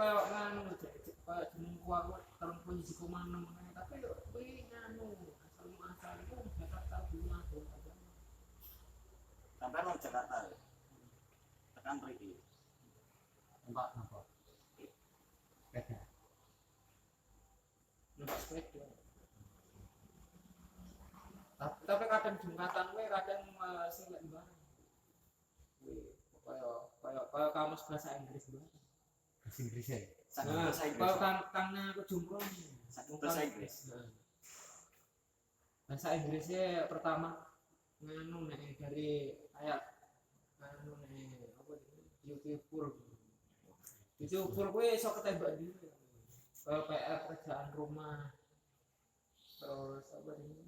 kayak nganu kayak jeneng kuah terus punya Jikumaneng tapi kuwi nganu asal itu Jakarta Bima tuh sampai nang Jakarta ya tekan mriki enggak apa beda numpak sepeda tapi kadang jembatan gue kadang sing lek bareng kayak kamus bahasa Inggris banget bahasa Inggris ya bahasa Inggris kalau karena aku jomblo satu bahasa Inggris bahasa Inggrisnya pertama nganu nih dari kayak nganu nih apa YouTuber gue iso ketembak di PR kerjaan rumah terus apa ini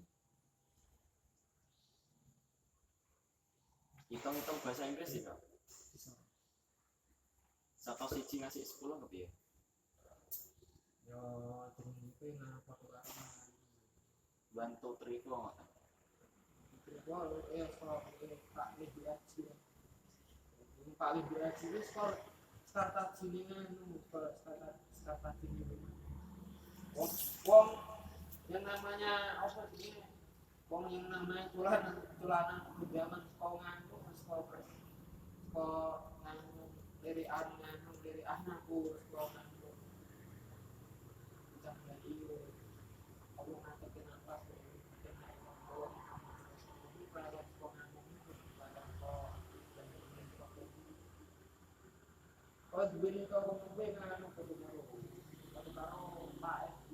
hitung bahasa Inggris sih kak bisa satu siji ngasih 10 kepiye yo jeneng kuwi ngapa kok karo 1 2 3 kok ngoten kalau sekolah Pak Libiaji Pak Libiaji itu startup sini startup sini wong yang namanya apa sih wong yang namanya tulanan kejaman sekolah itu sekolah nganu dari anakku sekolah nganu jangan iyo aku ngatain apa sih kalau begini kalau gue nganu ke rumah kalau karo Pak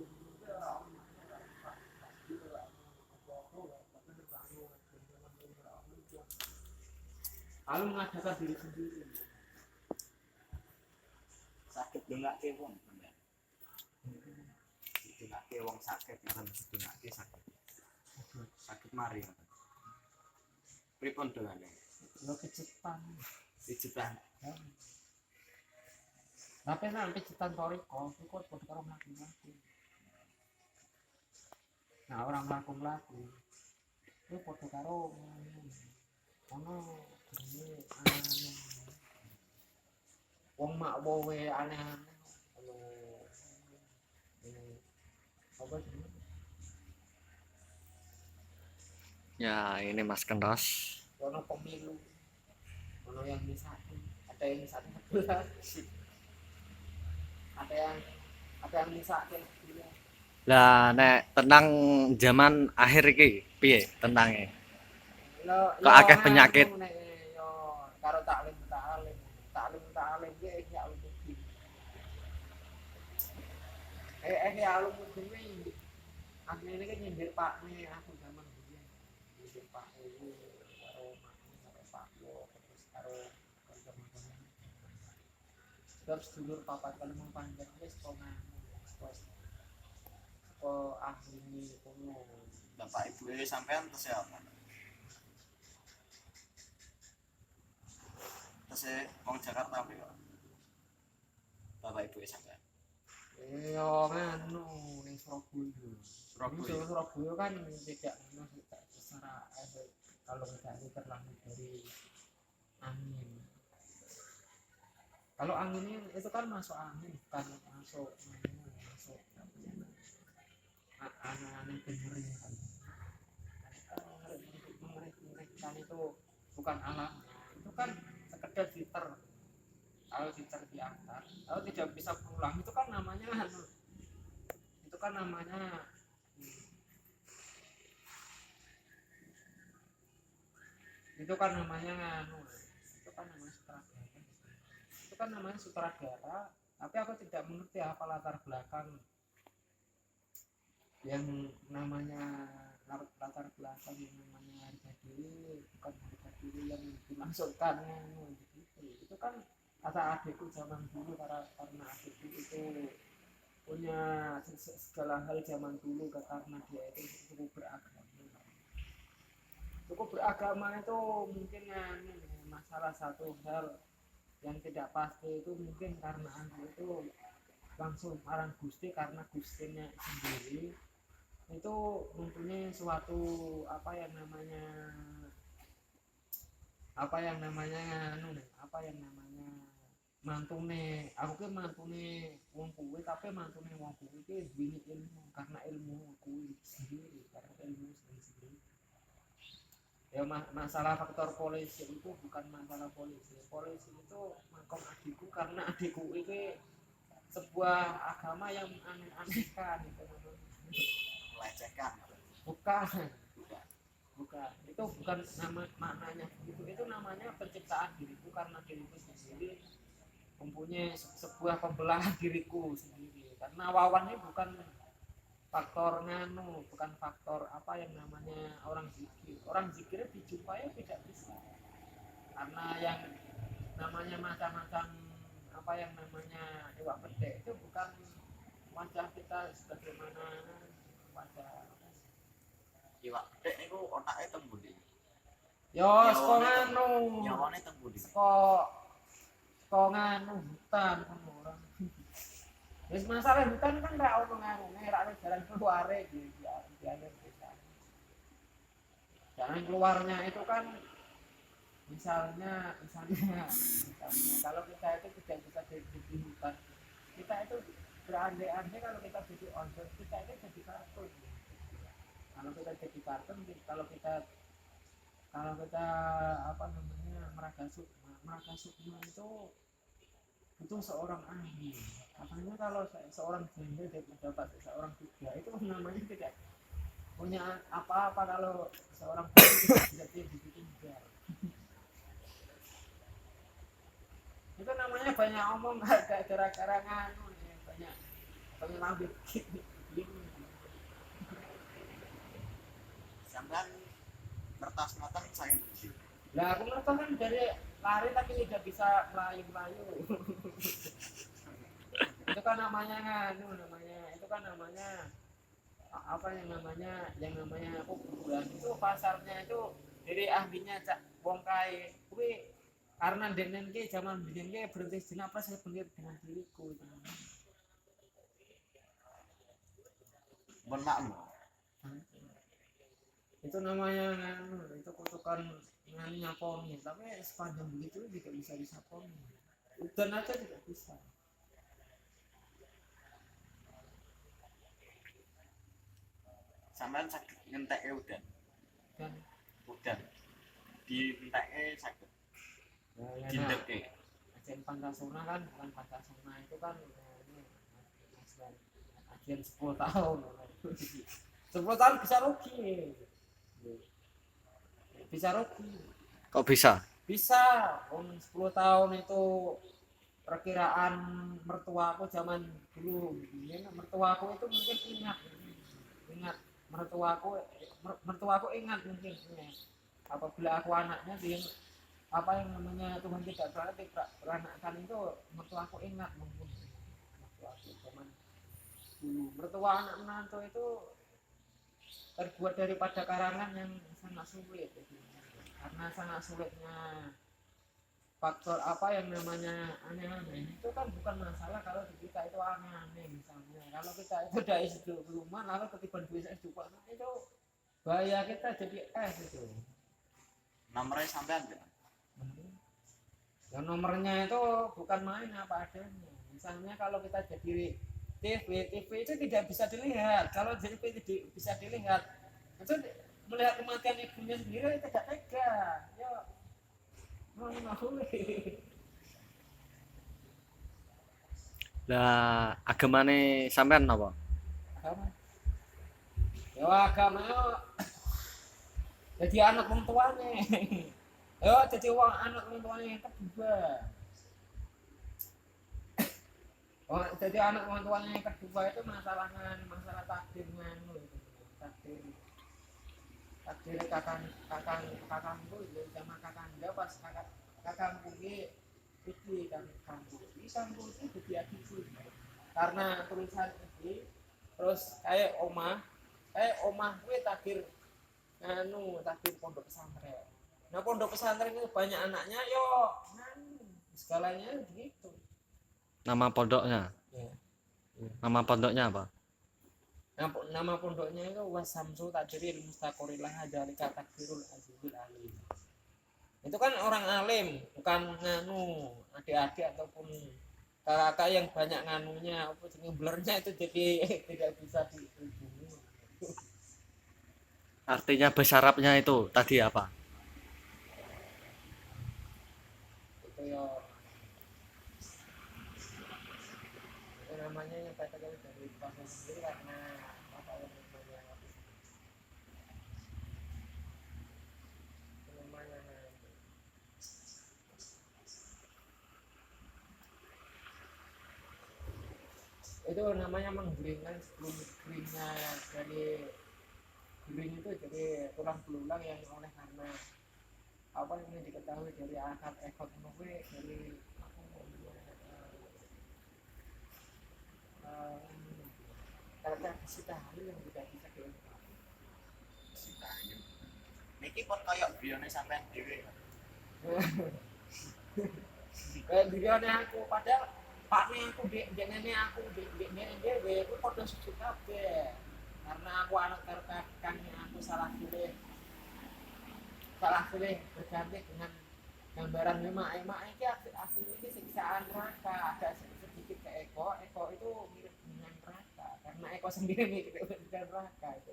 lalu mengadakan diri sendiri sakit dengake wong bener dengake wong sakit ngoten dengake sakit mari ngoten pripun dengane lo kecetan tapi nanti kecetan toriko itu kok karo mlaku-mlaku nah orang mlaku-mlaku itu padha karo ono jenenge aneh wong mak wowe aneh-aneh apa sih ya ini Mas Kenros ono pemilu ono yang di satu ada yang di satu sebelah ada yang di satu sebelah lah nek tentang zaman akhir iki piye tentangnya kok akeh penyakit yo karo taklim iki ya ulumuddin ya ulumuddin iki asline iki nyindir Pak nih aku zaman biyen nyindir Pak iki karo Pak yo terus karo teman-teman terus dulur papat kali mung panjang wis kok ahli kono bapak ibu sampean kesehatan terus wong Jakarta apa ya bapak ibu sampean yo nganu ning Surabaya kan tidak secara kalau tidak terlambat dari angin kalau angin itu kan masuk angin kan masuk aneh-aneh dengerin kan mengerikan itu bukan alam itu kan sekedar filter kalau filter diangkat kalau tidak bisa pulang itu kan namanya nganu itu kan namanya sutradara tapi aku tidak mengerti apa latar belakang yang namanya latar belakang yang namanya harga diri bukan harga diri yang dimaksudkan gitu. Itu kan kata adikku zaman dulu karena adikku itu punya segala hal zaman dulu karena dia itu cukup beragama itu mungkin masalah satu hal yang tidak pasti itu mungkin karena aku itu langsung marang Gusti karena Gustinya sendiri itu mempunyai suatu apa yang namanya aku ki mantune wong kuwi, tapi mantune wong kuwi ki duwe ilmu, karena ilmu kuwi sendiri, karena ilmu sendiri. Ya masalah faktor polisi itu bukan masalah polisi. Polisi itu makom adikku karena adikku ini sebuah agama yang aneh-anehkan itu namanya. Melecehkan. Bukan, Bukan. bukan. Itu bukan nama maknanya begitu. Itu namanya penciptaan diriku karena diriku sendiri mempunyai sebuah pembelahan diriku sendiri. Karena wawan ini bukan faktor nganu, bukan faktor apa yang namanya orang zikir. Orang zikir dijumpai tidak bisa, karena yang namanya macam-macam apa yang namanya iwak pedek itu bukan wajah kita sebagaimana wajah Iwak pedek niku otake teng pundi? yo saka nganu Nyawane teng pundi? saka nganu hutan kan orang. Wis masalah hutan kan ra ono nganu, ra ono jalan keluare iki diane desa. Jalan keluarnya itu kan misalnya kalau kita itu tidak bisa di hutan, kita itu berandai-andai kalau kita jadi onsen, kita itu jadi kartun. Kalau kita jadi kartun, kalau kita apa namanya Meraga Sukma itu seorang ahli. Katanya kalau seorang janda dapat seorang tiga itu namanya tidak punya apa-apa kalau seorang janda tidak bisa dibikin tinggal. Itu namanya banyak omong gak gara-gara nganu ya, banyak lambe gini. Sampean kertas matang saya bersih. Lah aku ngerti kan dari lari tapi tidak bisa melayu-melayu. Itu kan namanya nganu itu kan namanya apa yang namanya kuburan itu pasarnya itu dari ahlinya cak wong kae kuwi karena denen ki zaman biyen ki berhenti sejenak pas saya berhenti dengan diriku itu. Mohon maklum. Itu namanya nganu, itu kutukan nganu nyaponi, tapi sepanjang begitu tidak bisa disaponi. Udan aja tidak bisa. Sampean sakit ngenteke udan. Dan Udan. Dienteke sakit. Dindeke. Ajen Pancasona kan bukan Pancasona itu kan ini ajen 10 tahun. 10 tahun bisa rugi. Bisa rugi. Kok bisa? Bisa. 10 tahun itu perkiraan mertuaku zaman dulu. Mertuaku itu mungkin ingat mertuaku ingat mungkin apabila aku anaknya dia apa yang namanya Tuhan tidak beranakan itu mertuaku ingat mungkin mertuaku zaman dulu. Mertua anak menantu itu terbuat daripada karangan yang sangat sulit karena sangat sulitnya faktor apa yang namanya aneh-aneh itu kan bukan masalah kalau kita itu aneh-aneh. Misalnya kalau kita itu dari sudut rumah lalu ketiban duit juga itu bahaya kita jadi itu Nomornya sampean berapa? ya nomornya itu bukan main apa adanya. Misalnya kalau kita jadi TV itu tidak bisa dilihat. Kalau jadi TV bisa dilihat itu melihat kematian ibunya sendiri tidak tega ya. Lah agamane sampean apa? Agama. Ya agama jadi anak wong tuane. Yo jadi anak wong tuane kedua. Jadi anak wong tuane kedua itu masalah takdir nganu takdir kakangku sama kakanda pas kakangku iki kakangku jadi adikku karena tulisan iki terus kayak omah gue takdir pondok pesantren. Nah pondok pesantren itu banyak anaknya yo segalanya begitu. Nama pondoknya? Ya. Nama pondoknya apa? Nama pondoknya itu Wasamsu Tajril Mustaqorillah Dzalika Takdirul Azizul Alim. Itu kan orang alim, bukan nganu adik-adik ataupun kakak yang banyak nganunya apa jenenge blernya itu jadi tidak bisa dihubungi. Artinya bahasa Arabnya itu tadi apa? Itu ya itu namanya yang katakan dari bahasa sendiri karena apa yang namanya itu namanya menggelingkan sebelum gelingnya dari geling itu jadi tulang belulang yang oleh karena apa yang diketahui dari akad ekot menurut dari apa namanya karena kita hamil yang tidak bisa diungkap. Niki pun kayak bione sampean dhewe. Kayak bione aku padahal pakne aku jenenge aku dia aku padha suci kabeh. Karena aku anak terkakangnya aku salah pilih berganti dengan gambaran emak ini asli ini siksaan neraka ada sedikit ke Eko itu mirip dengan neraka karena Eko sendiri mirip dengan neraka itu.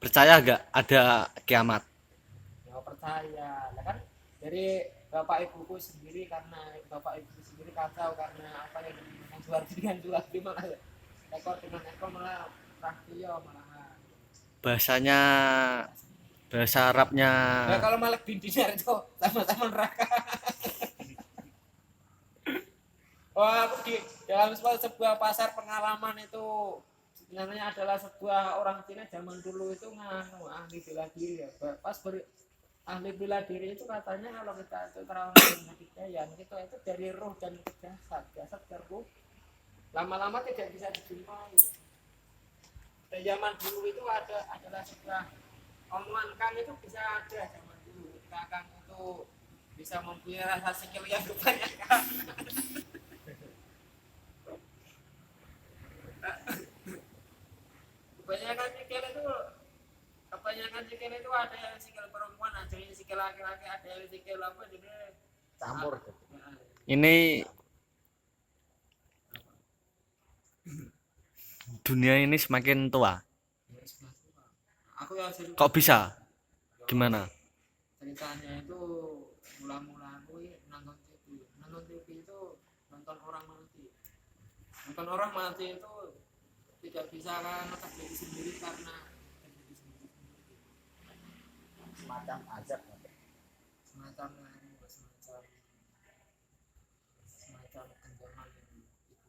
Percaya nggak ada kiamat? Ya percaya lah kan dari bapak ibuku sendiri karena bapak ibu sendiri kacau karena apa yang dengan jual di malah ekor dengan ekor malah rahasia malahan Bahasanya bahasa Arabnya ya kalau malah bintinya itu sama-sama neraka. Wah aku di dalam sebuah pasar pengalaman itu sebenarnya adalah sebuah orang Cina zaman dulu itu nganu ahli bela diri ya pas ahli bela diri itu katanya kalau kita itu terlalu menghadirikan itu dari roh dan ke jasad ke ruh lama-lama tidak bisa dijumpai. Dan zaman dulu itu adalah sebuah omongan Kang itu bisa ada zaman dulu ketika Kang itu bisa mempunyai rasa sikil yang kebanyakan. Kebanyakan sikil itu ada yang sikil perempuan, ada yang sikil laki-laki, ada yang sikil apa jadi Campur. ini dunia ini semakin tua. Aku yang Kok bisa? Gimana? ceritanya itu mula-mula aku nonton TV itu nonton orang mati itu tidak bisa kan tetap diri sendiri karena Semacam azab. semacam